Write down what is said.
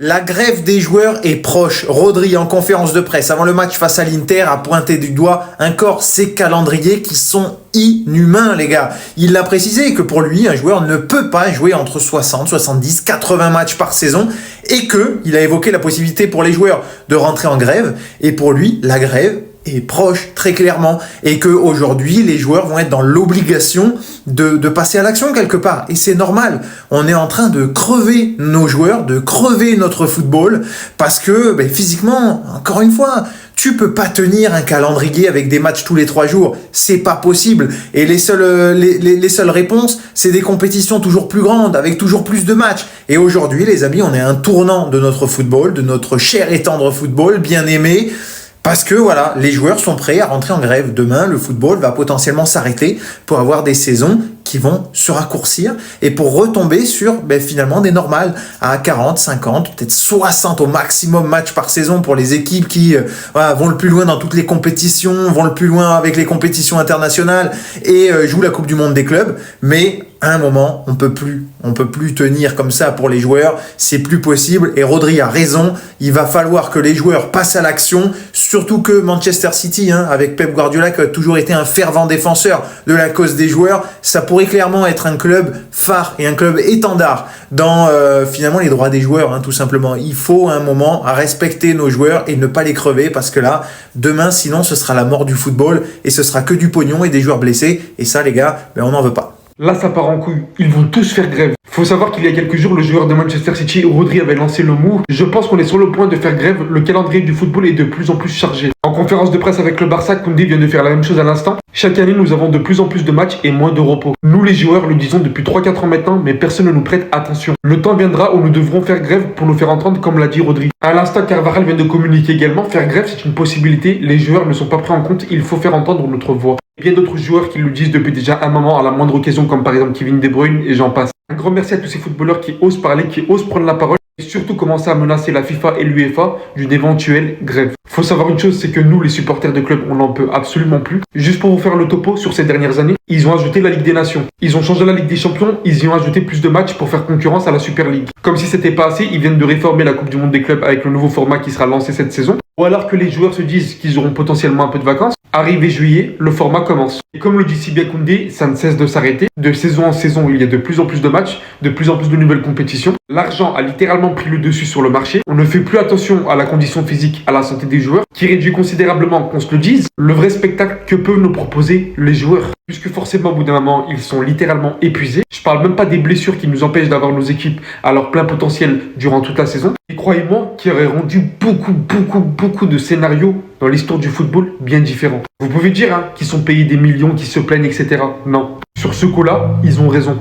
La grève des joueurs est proche. Rodri, en conférence de presse avant le match face à l'Inter, a pointé du doigt encore ces calendriers qui sont inhumains, les gars. Il l'a précisé que pour lui, un joueur ne peut pas jouer entre 60, 70, 80 matchs par saison et il a évoqué la possibilité pour les joueurs de rentrer en grève. Et pour lui, la grève est proche, très clairement, et que aujourd'hui les joueurs vont être dans l'obligation de passer à l'action quelque part, et c'est normal. On est en train de crever nos joueurs, de crever notre football, parce que physiquement, encore une fois, tu peux pas tenir un calendrier avec des matchs tous les 3 jours, c'est pas possible. Et les seules réponses, c'est des compétitions toujours plus grandes, avec toujours plus de matchs. Et aujourd'hui, les amis, on est à un tournant de notre football, de notre cher et tendre football, bien aimé. Parce que voilà, les joueurs sont prêts à rentrer en grève. Demain, le football va potentiellement s'arrêter pour avoir des saisons qui vont se raccourcir et pour retomber sur finalement des normales à 40, 50, peut-être 60 au maximum matchs par saison pour les équipes qui vont le plus loin dans toutes les compétitions, vont le plus loin avec les compétitions internationales et jouent la Coupe du Monde des clubs. Mais à un moment, on peut plus tenir comme ça pour les joueurs, c'est plus possible et Rodri a raison, il va falloir que les joueurs passent à l'action, surtout que Manchester City, avec Pep Guardiola qui a toujours été un fervent défenseur de la cause des joueurs, ça pourrait clairement être un club phare et un club étendard dans finalement les droits des joueurs, tout simplement. Il faut un moment à respecter nos joueurs et ne pas les crever parce que là, demain, sinon ce sera la mort du football et ce sera que du pognon et des joueurs blessés et ça les gars, on n'en veut pas. Là, ça part en couille. Ils vont tous faire grève. Faut savoir qu'il y a quelques jours, le joueur de Manchester City, Rodri, avait lancé le move. Je pense qu'on est sur le point de faire grève. Le calendrier du football est de plus en plus chargé. En conférence de presse avec le Barça, Koundé vient de faire la même chose à l'instant. Chaque année, nous avons de plus en plus de matchs et moins de repos. Nous, les joueurs, le disons depuis 3-4 ans maintenant, mais personne ne nous prête attention. Le temps viendra où nous devrons faire grève pour nous faire entendre, comme l'a dit Rodri. À l'instant, Carvajal vient de communiquer également. Faire grève, c'est une possibilité. Les joueurs ne sont pas pris en compte. Il faut faire entendre notre voix. Il y a d'autres joueurs qui le disent depuis déjà un moment à la moindre occasion, comme par exemple Kevin De Bruyne et j'en passe. Un grand merci à tous ces footballeurs qui osent parler, qui osent prendre la parole et surtout commencer à menacer la FIFA et l'UEFA d'une éventuelle grève. Faut savoir une chose, c'est que nous, les supporters de clubs, on n'en peut absolument plus. Juste pour vous faire le topo, sur ces dernières années, ils ont ajouté la Ligue des Nations. Ils ont changé la Ligue des Champions, ils y ont ajouté plus de matchs pour faire concurrence à la Super League. Comme si c'était pas assez, ils viennent de réformer la Coupe du Monde des clubs avec le nouveau format qui sera lancé cette saison. Ou alors que les joueurs se disent qu'ils auront potentiellement un peu de vacances. Arrivé juillet, le format commence. Et comme le dit si bien Koundé, ça ne cesse de s'arrêter. De saison en saison, il y a de plus en plus de matchs, de plus en plus de nouvelles compétitions. L'argent a littéralement pris le dessus sur le marché. On ne fait plus attention à la condition physique, à la santé des joueurs, qui réduit considérablement, qu'on se le dise, le vrai spectacle que peuvent nous proposer les joueurs. Puisque forcément, au bout d'un moment, ils sont littéralement épuisés. Je parle même pas des blessures qui nous empêchent d'avoir nos équipes à leur plein potentiel durant toute la saison. Et croyez-moi, qui aurait rendu beaucoup de scénarios dans l'histoire du football bien différents. Vous pouvez dire qu'ils sont payés des millions, qu'ils se plaignent, etc. Non. Sur ce coup-là, ils ont raison.